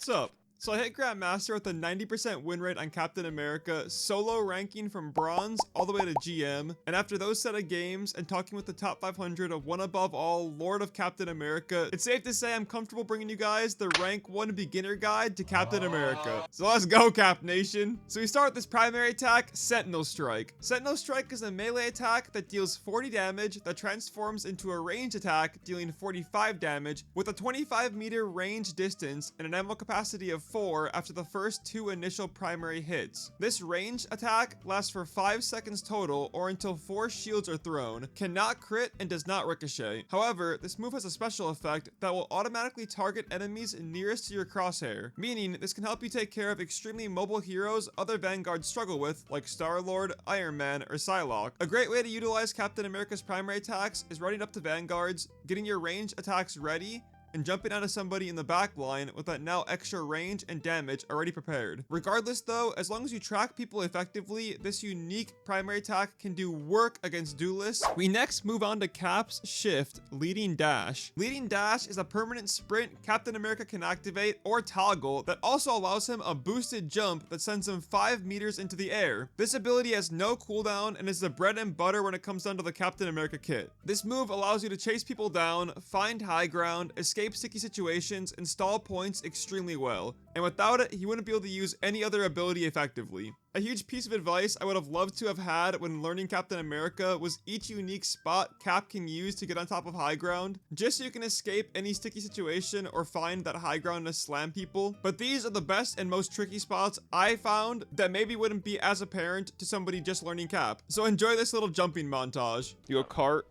what's up? So I hit Grandmaster with a 90% win rate on Captain America, solo ranking from Bronze all the way to GM, and after those set of games and talking with the top 500 of One Above All, Lord of Captain America, it's safe to say I'm comfortable bringing you guys the Rank 1 Beginner Guide to Captain America. So let's go, Cap Nation! So we start with this primary attack, Sentinel Strike. Sentinel Strike is a melee attack that deals 40 damage that transforms into a ranged attack dealing 45 damage with a 25-meter range distance and an ammo capacity of 4 after the first 2 initial primary hits. This ranged attack lasts for 5 seconds total or until 4 shields are thrown, cannot crit, and does not ricochet. However, this move has a special effect that will automatically target enemies nearest to your crosshair, meaning this can help you take care of extremely mobile heroes other Vanguards struggle with, like Star-Lord, Iron Man, or Psylocke. A great way to utilize Captain America's primary attacks is running up to Vanguards, getting your ranged attacks ready, and jumping onto somebody in the back line with that now extra range and damage already prepared. Regardless though, as long as you track people effectively, this unique primary attack can do work against duelists. We next move on to Cap's Shift, Leading Dash. Leading Dash is a permanent sprint Captain America can activate or toggle that also allows him a boosted jump that sends him 5 meters into the air. This ability has no cooldown and is the bread and butter when it comes down to the Captain America kit. This move allows you to chase people down, find high ground, escape sticky situations, and stall points extremely well, and without it, he wouldn't be able to use any other ability effectively. A huge piece of advice I would have loved to have had when learning Captain America was each unique spot Cap can use to get on top of high ground, just so you can escape any sticky situation or find that high ground to slam people. But these are the best and most tricky spots I found that maybe wouldn't be as apparent to somebody just learning Cap. So enjoy this little jumping montage. You go cart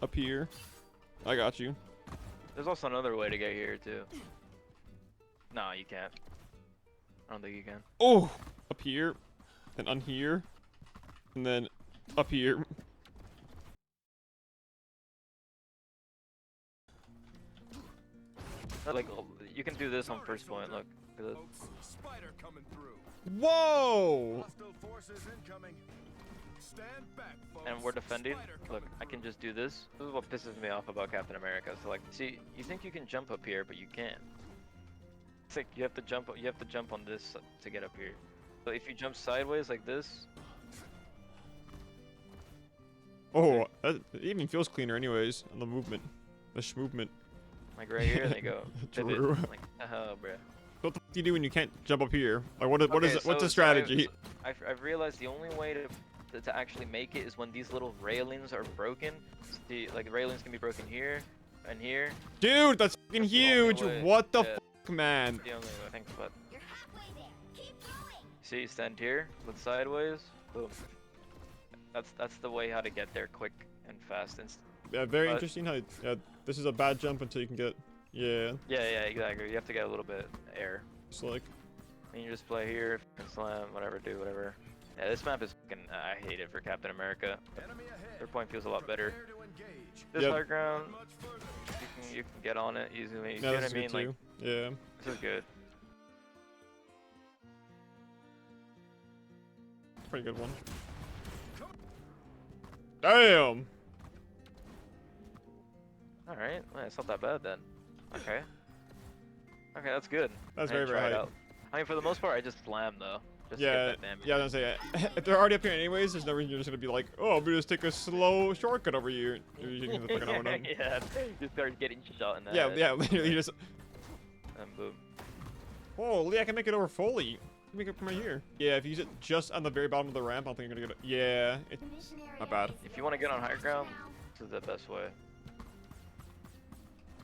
up here. I got you. There's also another way to get here too. No, you can't. I don't think you can. Oh, up here, then on here, and then up here. Like, you can do this on first point. Look. Spider coming through. Whoa! Hostile forces incoming. Stand back, folks. And we're defending. Look, I can just do this. This is what pisses me off about Captain America. So like, see, you think you can jump up here, but you can't. It's like you have to jump. You have to jump on this to get up here. So if you jump sideways like this. Oh, it even feels cleaner anyways on the movement, the movement. Like right here, they go. True. Like, oh, bruh. What the f do you do when you can't jump up here? Like, what is it? What's so the strategy? I've realized the only way to actually make it is when these little railings are broken. See, like the railings can be broken here and here. Dude, that's fucking huge. What the fuck, man? That's the only way I think, but. See, stand here, look sideways, boom. That's the way how to get there quick and fast. Yeah, very interesting how this is a bad jump until you can get, yeah. Yeah, exactly. You have to get a little bit air. Just like. And you just play here, slam, whatever, do whatever. Yeah, this map is fucking, I hate it for Captain America. Their point feels a lot better. This high ground, you can get on it easily. You see what I mean? Like, yeah. This is good. Pretty good one. Damn! Alright, well, it's not that bad then. Okay. Okay, that's good. That's very high. I mean, for the most part, I just slam though. Just yeah, get that damage. yeah, I was gonna say, if they're already up here anyways, there's no reason you're just gonna be like, oh, I'm gonna just take a slow shortcut over here. You're using the fucking armor. Yeah, you start getting shot in the head. Yeah, literally just. And boom. Holy, I can make it over fully. Make it from right here. Yeah, if you use it just on the very bottom of the ramp, I don't think you're gonna get it. Yeah, it's not bad. If you want to get on high ground, this is the best way.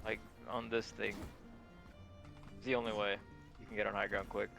Like, on this thing. It's the only way you can get on high ground quick.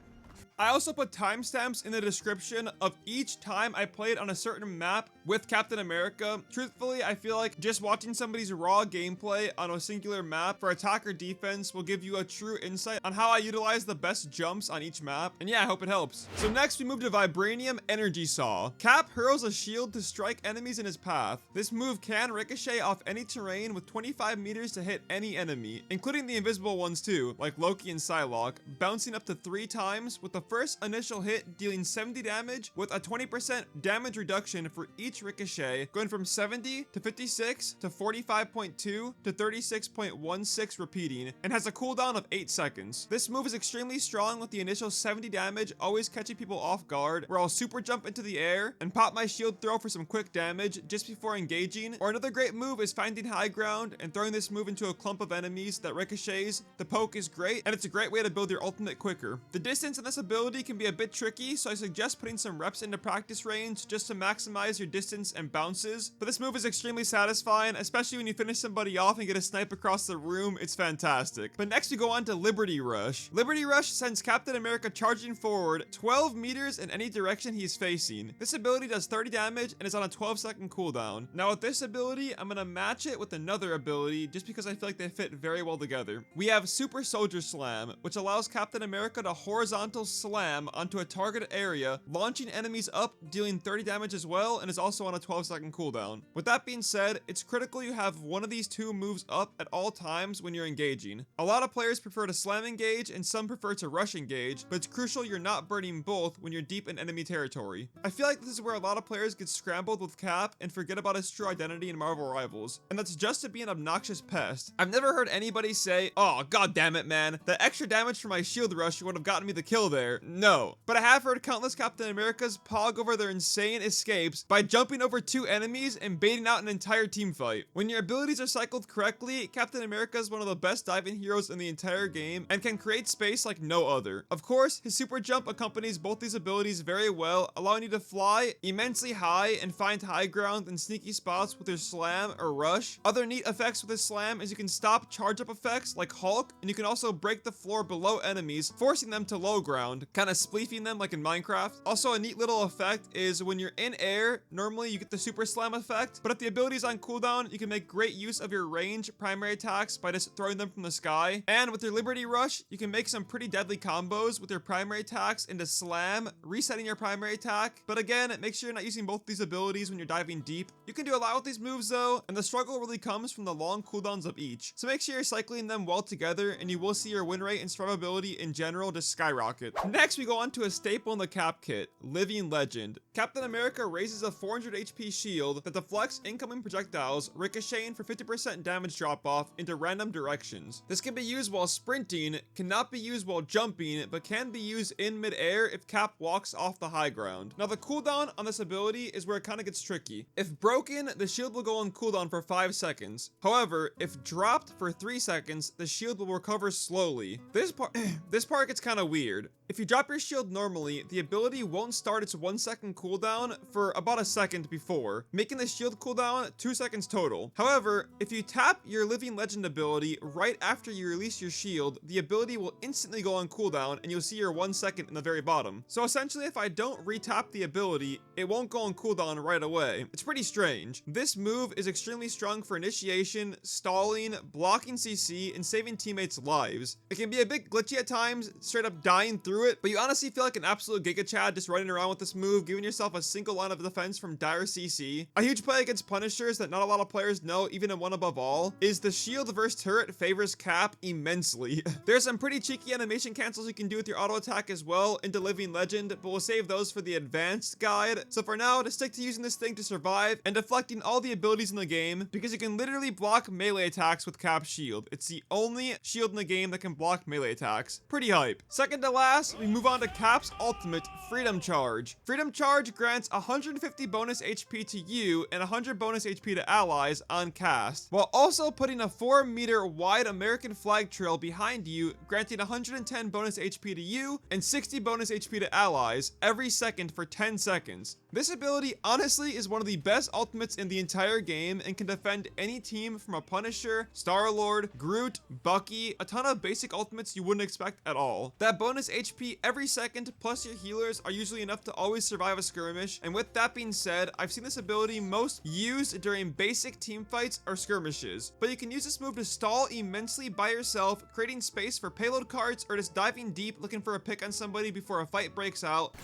I also put timestamps in the description of each time I played on a certain map with Captain America. Truthfully, I feel like just watching somebody's raw gameplay on a singular map for attack or defense will give you a true insight on how I utilize the best jumps on each map. And yeah, I hope it helps. So next we move to Vibranium Energy Saw. Cap hurls a shield to strike enemies in his path. This move can ricochet off any terrain with 25 meters to hit any enemy, including the invisible ones too, like Loki and Psylocke, bouncing up to 3 times with the first initial hit dealing 70 damage with a 20% damage reduction for each ricochet, going from 70 to 56 to 45.2 to 36.16 repeating, and has a cooldown of 8 seconds. This move is extremely strong with the initial 70 damage always catching people off guard, where I'll super jump into the air and pop my shield throw for some quick damage just before engaging. Or another great move is finding high ground and throwing this move into a clump of enemies that ricochets. The poke is great, and it's a great way to build your ultimate quicker. The distance in this ability can be a bit tricky, so I suggest putting some reps into practice range just to maximize your distance and bounces. But this move is extremely satisfying, especially when you finish somebody off and get a snipe across the room. It's fantastic. But next we go on to Liberty Rush. Liberty Rush sends Captain America charging forward 12 meters in any direction he's facing. This ability does 30 damage and is on a 12-second cooldown. Now with this ability, I'm gonna match it with another ability just because I feel like they fit very well together. We have Super Soldier Slam, which allows Captain America to horizontal slam onto a target area, launching enemies up, dealing 30 damage as well, and is also on a 12-second cooldown. With that being said, it's critical you have one of these two moves up at all times when you're engaging. A lot of players prefer to slam engage and some prefer to rush engage, but it's crucial you're not burning both when you're deep in enemy territory. I feel like this is where a lot of players get scrambled with Cap and forget about his true identity in Marvel Rivals, and that's just to be an obnoxious pest. I've never heard anybody say, "Oh, god damn it, man, the extra damage for my shield rush would have gotten me the kill there." No. But I have heard countless Captain Americas pog over their insane escapes by jumping over two enemies and baiting out an entire team fight. When your abilities are cycled correctly, Captain America is one of the best diving heroes in the entire game and can create space like no other. Of course, his super jump accompanies both these abilities very well, allowing you to fly immensely high and find high ground in sneaky spots with your slam or rush. Other neat effects with his slam is you can stop charge up effects like Hulk, and you can also break the floor below enemies, forcing them to low ground, kind of spleefing them like in Minecraft. Also, a neat little effect is when you're in air, normally you get the super slam effect, but if the ability is on cooldown, you can make great use of your range primary attacks by just throwing them from the sky. And with your Liberty Rush, you can make some pretty deadly combos with your primary attacks into slam, resetting your primary attack. But again, make sure you're not using both these abilities when you're diving deep. You can do a lot with these moves though, and the struggle really comes from the long cooldowns of each. So make sure you're cycling them well together, and you will see your win rate and survivability in general just skyrocket. Next, we go on to a staple in the Cap kit, Living Legend. Captain America raises a 400 HP shield that deflects incoming projectiles, ricocheting for 50% damage drop off into random directions. This can be used while sprinting, cannot be used while jumping, but can be used in mid-air if Cap walks off the high ground. Now the cooldown on this ability is where it kind of gets tricky. If broken, the shield will go on cooldown for 5 seconds. However, if dropped for 3 seconds, the shield will recover slowly. This part gets kind of weird. If you drop your shield normally, the ability won't start its 1 second cooldown for about a second before, making the shield cooldown 2 seconds total. However, if you tap your Living Legend ability right after you release your shield, the ability will instantly go on cooldown and you'll see your 1 second in the very bottom. So essentially, if I don't retap the ability, it won't go on cooldown right away. It's pretty strange. This move is extremely strong for initiation, stalling, blocking CC, and saving teammates' lives. It can be a bit glitchy at times, straight up dying through it, but you honestly feel like an absolute Giga Chad just running around with this move, giving yourself a single line of defense from dire CC. A huge play against Punishers that not a lot of players know, even in One Above All, is the shield versus turret favors Cap immensely. There's some pretty cheeky animation cancels you can do with your auto attack as well into Living Legend, but we'll save those for the advanced guide. So for now, just stick to using this thing to survive and deflecting all the abilities in the game, because you can literally block melee attacks with Cap's shield. It's the only shield in the game that can block melee attacks. Pretty hype. Second to last, we move on to Cap's ultimate, Freedom Charge. Freedom Charge grants 150 bonus HP to you and 100 bonus HP to allies on cast, while also putting a 4-meter wide American flag trail behind you, granting 110 bonus HP to you and 60 bonus HP to allies every second for 10 seconds. This ability honestly is one of the best ultimates in the entire game and can defend any team from a Punisher, Star-Lord, Groot, Bucky, a ton of basic ultimates you wouldn't expect at all. That bonus HP every second plus your healers are usually enough to always survive a skirmish, and with that being said, I've seen this ability most used during basic team fights or skirmishes, but you can use this move to stall immensely by yourself, creating space for payload cards or just diving deep looking for a pick on somebody before a fight breaks out.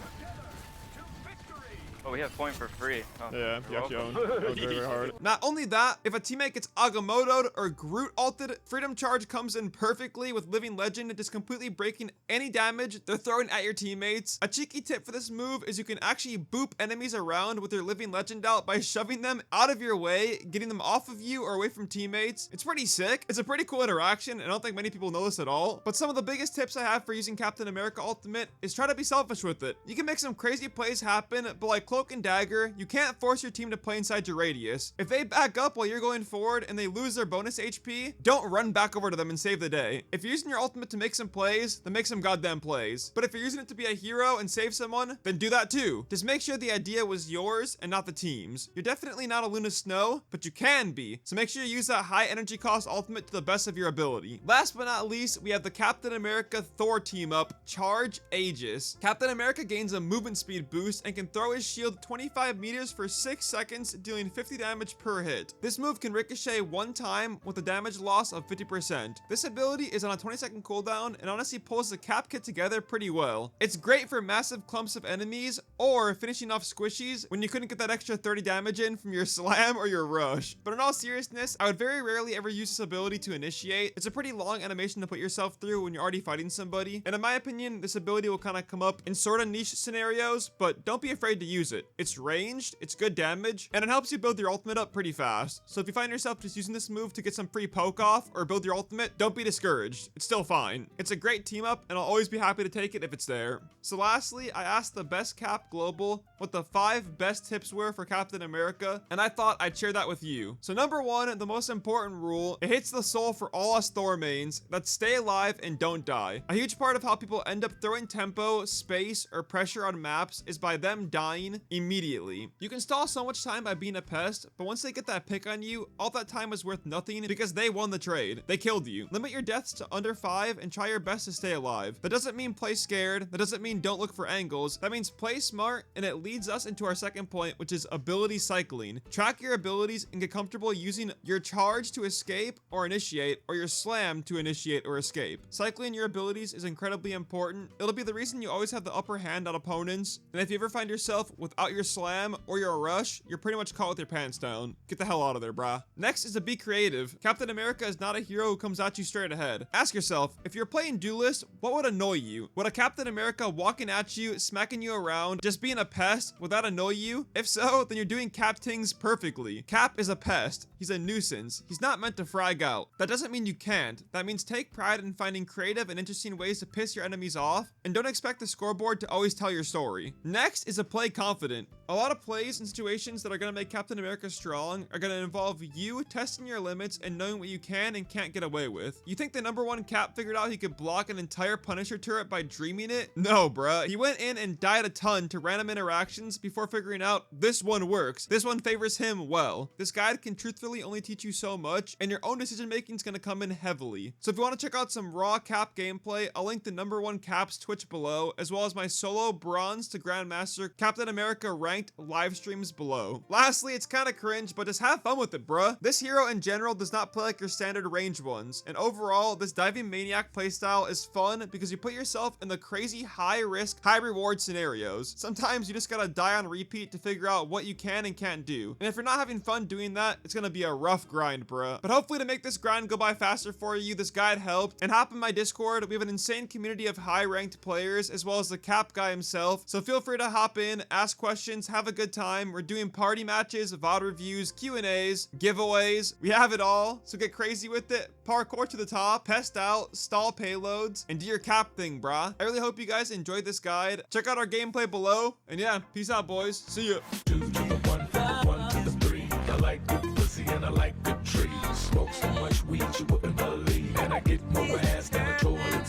Oh, we have point for free. Oh, Yeah, you you're actually own. welcome. Own very hard. Not only that, if a teammate gets Agamotto'd or Groot ulted, Freedom Charge comes in perfectly with Living Legend, just completely breaking any damage they're throwing at your teammates. A cheeky tip for this move is you can actually boop enemies around with your Living Legend out by shoving them out of your way, getting them off of you or away from teammates. It's pretty sick. It's a pretty cool interaction, and I don't think many people know this at all. But some of the biggest tips I have for using Captain America Ultimate is try to be selfish with it. You can make some crazy plays happen, but like Cloak and Dagger, you can't force your team to play inside your radius. If they back up while you're going forward and they lose their bonus HP, don't run back over to them and save the day. If you're using your ultimate to make some plays, then make some goddamn plays. But if you're using it to be a hero and save someone, then do that too. Just make sure the idea was yours and not the team's. You're definitely not a Luna Snow, but you can be. So make sure you use that high energy cost ultimate to the best of your ability. Last but not least, we have the Captain America Thor team up, Charge Aegis. Captain America gains a movement speed boost and can throw his shield 25 meters for 6 seconds, dealing 50 damage per hit. This move can ricochet one time with a damage loss of 50%. This ability is on a 20-second cooldown and honestly pulls the cap kit together pretty well. It's great for massive clumps of enemies or finishing off squishies when you couldn't get that extra 30 damage in from your slam or your rush. But in all seriousness, I would very rarely ever use this ability to initiate. It's a pretty long animation to put yourself through when you're already fighting somebody, and in my opinion, this ability will kind of come up in sort of niche scenarios, but don't be afraid to use it. It's ranged, it's good damage, and it helps you build your ultimate up pretty fast. So if you find yourself just using this move to get some free poke off or build your ultimate, don't be discouraged. It's still fine. It's a great team up, and I'll always be happy to take it if it's there. So lastly, I asked the best cap global what the 5 best tips were for Captain America, and I thought I'd share that with you. So number 1, the most important rule, it hits the soul for all us Thor mains, that's stay alive and don't die. A huge part of how people end up throwing tempo, space, or pressure on maps is by them dying immediately. You can stall so much time by being a pest, but once they get that pick on you, all that time is worth nothing because they won the trade. They killed you. Limit your deaths to under 5 and try your best to stay alive. That doesn't mean play scared. That doesn't mean don't look for angles. That means play smart, and it leads us into our second point, which is ability cycling. Track your abilities and get comfortable using your charge to escape or initiate, or your slam to initiate or escape. Cycling your abilities is incredibly important. It'll be the reason you always have the upper hand on opponents, and if you ever find yourself without your slam or your rush, you're pretty much caught with your pants down. Get the hell out of there, brah. Next is to be creative. Captain America is not a hero who comes at you straight ahead. Ask yourself, if you're playing Duelist, what would annoy you? Would a Captain America walking at you, smacking you around, just being a pest, would that annoy you? If so, then you're doing Cap things perfectly. Cap is a pest. He's a nuisance. He's not meant to frag out. That doesn't mean you can't. That means take pride in finding creative and interesting ways to piss your enemies off, and don't expect the scoreboard to always tell your story. Next is to play confident. A lot of plays and situations that are going to make Captain America strong are going to involve you testing your limits and knowing what you can and can't get away with. You think the #1 Cap figured out he could block an entire Punisher turret by dreaming it? No, bruh. He went in and died a ton to random interactions before figuring out this one works. This one favors him well. This guide can truthfully only teach you so much, and your own decision making is going to come in heavily. So if you want to check out some raw Cap gameplay, I'll link the #1 Cap's Twitch below, as well as my solo bronze to Grandmaster Captain America ranked live streams below. Lastly, it's kind of cringe, but just have fun with it, bruh. This hero in general does not play like your standard range ones, and overall, this diving maniac playstyle is fun because you put yourself in the crazy high risk, high reward scenarios. Sometimes you just gotta die on repeat to figure out what you can and can't do. And if you're not having fun doing that, it's gonna be a rough grind, bruh. But hopefully to make this grind go by faster for you, this guide helped. And hop in my Discord. We have an insane community of high ranked players, as well as the Cap guy himself. So feel free to hop in, ask questions, have a good time. We're doing party matches, VOD reviews, Q&As, giveaways. We have it all. So get crazy with it. Parkour to the top, pest out, stall payloads, and do your Cap thing, brah. I really hope you guys enjoyed this guide. Check out our gameplay below. And yeah, peace out, boys. See ya. 2 to the 1, from the 1 to the 3. I like good pussy and I like good trees. Smoke so much weed you wouldn't believe, and I get more ass than a toilet.